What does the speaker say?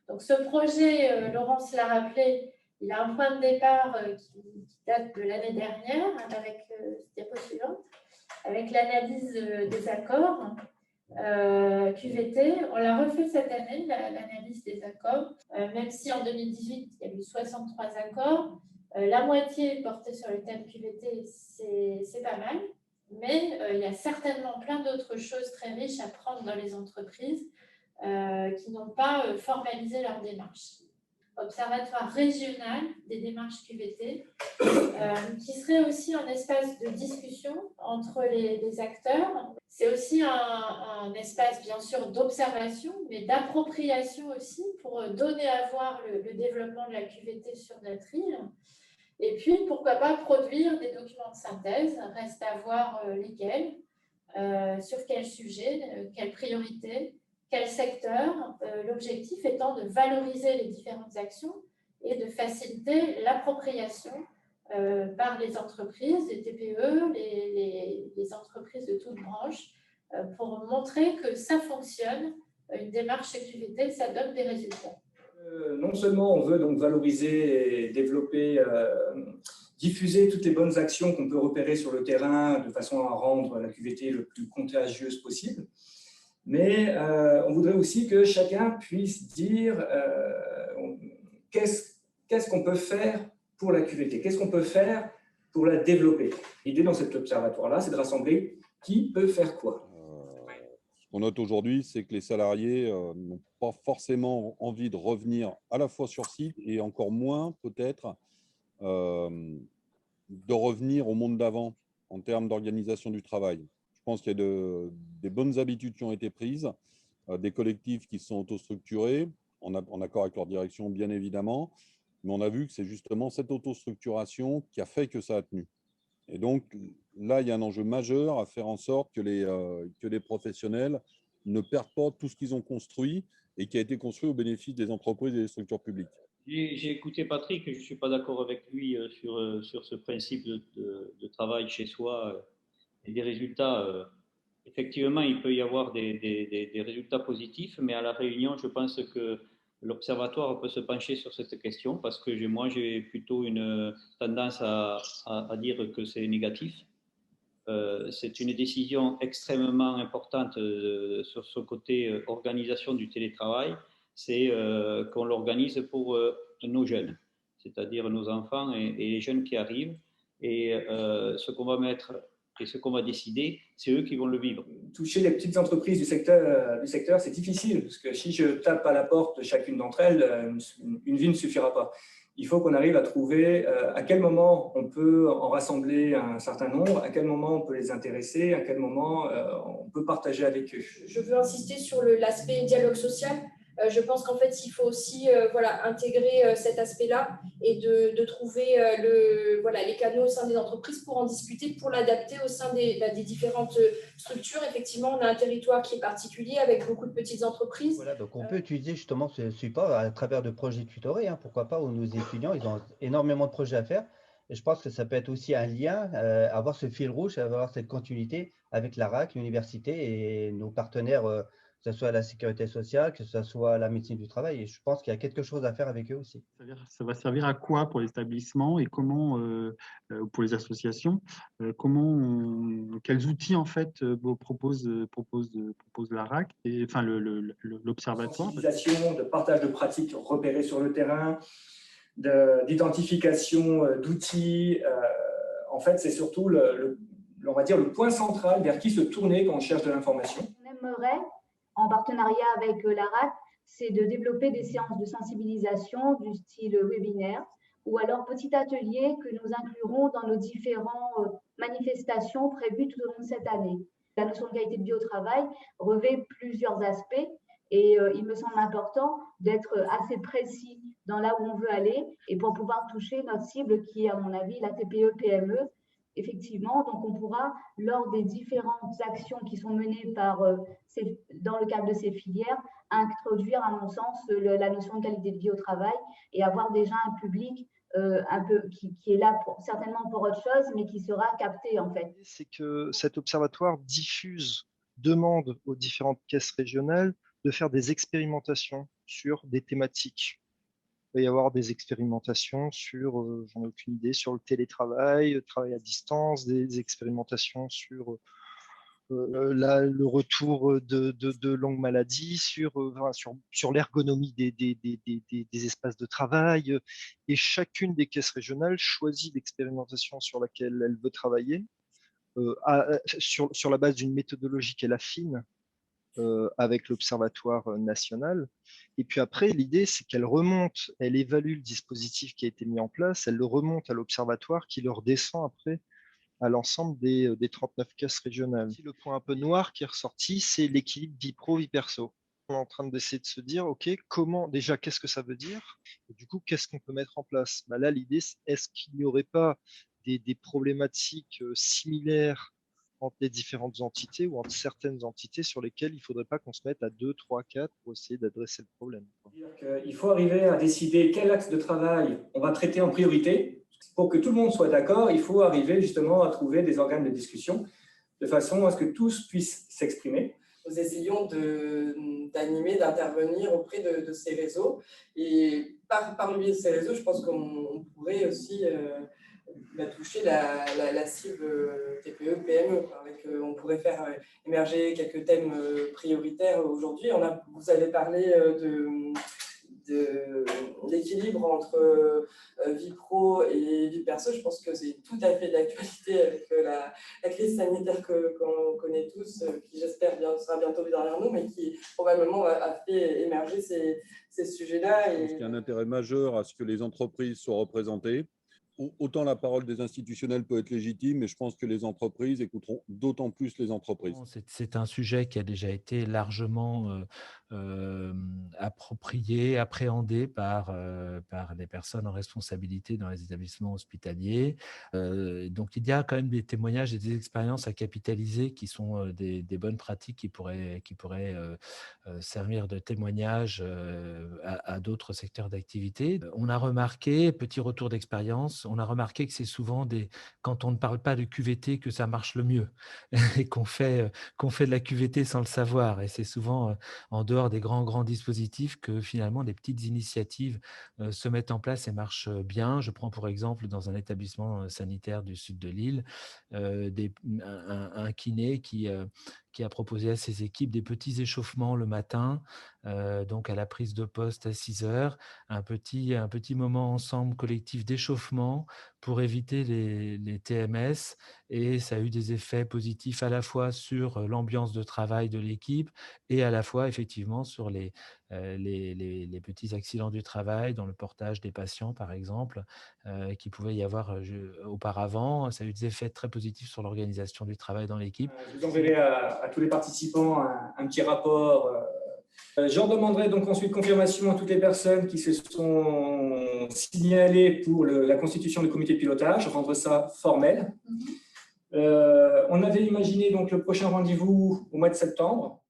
Donc ce projet, Laurence l'a rappelé, il a un point de départ qui date de l'année dernière, avec diapo suivante, avec l'analyse des accords QVT. On l'a refait cette année, l'analyse des accords, même si en 2018, il y a eu 63 accords. La moitié portée sur le thème QVT, c'est pas mal, mais il y a certainement plein d'autres choses très riches à prendre dans les entreprises qui n'ont pas formalisé leur démarche. Observatoire régional des démarches QVT, qui serait aussi un espace de discussion entre les acteurs. C'est aussi un espace, bien sûr, d'observation, mais d'appropriation aussi pour donner à voir le développement de la QVT sur notre île. Et puis, pourquoi pas produire des documents de synthèse, reste à voir lesquels, sur quel sujet, quelles priorités, quel secteur, l'objectif étant de valoriser les différentes actions et de faciliter l'appropriation par les entreprises, les TPE, les entreprises de toutes branches, pour montrer que ça fonctionne, une démarche QVT, ça donne des résultats. Non seulement on veut donc valoriser et développer, diffuser toutes les bonnes actions qu'on peut repérer sur le terrain de façon à rendre la QVT le plus contagieuse possible, mais on voudrait aussi que chacun puisse dire qu'est-ce qu'on peut faire pour la QVT, qu'est-ce qu'on peut faire pour la développer. L'idée dans cet observatoire-là, c'est de rassembler qui peut faire quoi. Ce qu'on note aujourd'hui, c'est que les salariés n'ont pas forcément envie de revenir à la fois sur site et encore moins peut-être de revenir au monde d'avant en termes d'organisation du travail. Je pense qu'il y a des bonnes habitudes qui ont été prises, des collectifs qui sont autostructurés, en accord avec leur direction bien évidemment, mais on a vu que c'est justement cette autostructuration qui a fait que ça a tenu. Et donc là, il y a un enjeu majeur à faire en sorte que les professionnels ne perdent pas tout ce qu'ils ont construit et qui a été construit au bénéfice des entreprises et des structures publiques. J'ai écouté Patrick, je ne suis pas d'accord avec lui sur ce principe de travail chez soi et des résultats. Effectivement, il peut y avoir des résultats positifs, mais à La Réunion, je pense que l'Observatoire peut se pencher sur cette question parce que moi, j'ai plutôt une tendance à dire que c'est négatif. C'est une décision extrêmement importante sur ce côté organisation du télétravail. C'est qu'on l'organise pour nos jeunes, c'est-à-dire nos enfants et les jeunes qui arrivent. Et ce qu'on va mettre et ce qu'on va décider, c'est eux qui vont le vivre. Toucher les petites entreprises du secteur, c'est difficile, parce que si je tape à la porte de chacune d'entre elles, une vie ne suffira pas. Il faut qu'on arrive à trouver à quel moment on peut en rassembler un certain nombre, à quel moment on peut les intéresser, à quel moment on peut partager avec eux. Je veux insister sur l'aspect dialogue social. Je pense qu'en fait, il faut aussi intégrer cet aspect-là et de trouver les canaux au sein des entreprises pour en discuter, pour l'adapter au sein des différentes structures. Effectivement, on a un territoire qui est particulier avec beaucoup de petites entreprises. Voilà, donc on peut utiliser justement ce support à travers de projets tutorés, hein, pourquoi pas, où nos étudiants, ils ont énormément de projets à faire. Et je pense que ça peut être aussi un lien, avoir ce fil rouge, avoir cette continuité avec la RAC, l'université et nos partenaires, que ce soit la sécurité sociale, que ce soit la médecine du travail. Et je pense qu'il y a quelque chose à faire avec eux aussi. Ça va servir à quoi pour l'établissement et comment, pour les associations, quels outils en fait propose la RAC et enfin l'observatoire? Sensibilisation, de partage de pratiques repérées sur le terrain, d'identification d'outils. En fait, c'est surtout on va dire le point central vers qui se tourner quand on cherche de l'information. On aimerait, en partenariat avec la RAC, c'est de développer des séances de sensibilisation du style webinaire ou alors petit atelier que nous inclurons dans nos différentes manifestations prévues tout au long de cette année. La notion de qualité de vie au travail revêt plusieurs aspects et il me semble important d'être assez précis dans là où on veut aller et pour pouvoir toucher notre cible qui est, à mon avis, la TPE-PME. Effectivement, donc on pourra, lors des différentes actions qui sont menées dans le cadre de ces filières, introduire, à mon sens, la notion de qualité de vie au travail et avoir déjà un public un peu qui est là certainement pour autre chose, mais qui sera capté en fait. C'est que cet observatoire demande aux différentes caisses régionales de faire des expérimentations sur des thématiques. Il va y avoir des expérimentations sur, j'en ai aucune idée, sur le télétravail, le travail à distance, des expérimentations sur le retour de longues maladies, sur l'ergonomie des espaces de travail. Et chacune des caisses régionales choisit l'expérimentation sur laquelle elle veut travailler sur la base d'une méthodologie qu'elle affine avec l'Observatoire national. Et puis après, l'idée, c'est qu'elle remonte, elle évalue le dispositif qui a été mis en place, elle le remonte à l'Observatoire qui le redescend après à l'ensemble des 39 caisses régionales. Le point un peu noir qui est ressorti, c'est l'équilibre vie pro, vie perso. On est en train d'essayer de se dire, OK, comment, déjà, qu'est-ce que ça veut dire? Et du coup, qu'est-ce qu'on peut mettre en place? Là, l'idée, est-ce qu'il n'y aurait pas des problématiques similaires entre les différentes entités ou entre certaines entités sur lesquelles il ne faudrait pas qu'on se mette à 2, 3, 4 pour essayer d'adresser le problème. Il faut arriver à décider quel axe de travail on va traiter en priorité. Pour que tout le monde soit d'accord, il faut arriver justement à trouver des organes de discussion de façon à ce que tous puissent s'exprimer. Nous essayons d'animer, d'intervenir auprès de ces réseaux. Et par le biais de ces réseaux, je pense qu'on pourrait aussi toucher la cible TPE, PME. On pourrait faire émerger quelques thèmes prioritaires aujourd'hui. Vous avez parlé de l'équilibre entre vie pro et vie perso. Je pense que c'est tout à fait d'actualité avec la crise sanitaire qu'on connaît tous, qui j'espère sera bientôt derrière nous, mais qui probablement a fait émerger ces sujets-là. Je pense qu'il y a un intérêt majeur à ce que les entreprises soient représentées. Autant la parole des institutionnels peut être légitime, mais je pense que les entreprises écouteront d'autant plus les entreprises. C'est un sujet qui a déjà été largement approprié, appréhendé par les personnes en responsabilité dans les établissements hospitaliers. Donc, il y a quand même des témoignages et des expériences à capitaliser qui sont des bonnes pratiques qui pourraient servir de témoignage à d'autres secteurs d'activité. On a remarqué, petit retour d'expérience, on a remarqué que c'est souvent quand on ne parle pas de QVT que ça marche le mieux et qu'on fait de la QVT sans le savoir. Et c'est souvent en dehors des grands dispositifs que finalement des petites initiatives se mettent en place et marchent bien. Je prends pour exemple dans un établissement sanitaire du sud de l'île un kiné qui a proposé à ses équipes des petits échauffements le matin, donc à la prise de poste à 6 heures, un petit moment ensemble collectif d'échauffement pour éviter les TMS, et ça a eu des effets positifs à la fois sur l'ambiance de travail de l'équipe et à la fois effectivement sur les petits accidents du travail, dans le portage des patients par exemple, qui pouvait y avoir auparavant. Ça a eu des effets très positifs sur l'organisation du travail dans l'équipe. Je vous enverrai à tous les participants un petit rapport. J'en demanderai donc ensuite confirmation à toutes les personnes qui se sont signalées pour la constitution du comité de pilotage, rendre ça formel. On avait imaginé donc le prochain rendez-vous au mois de septembre.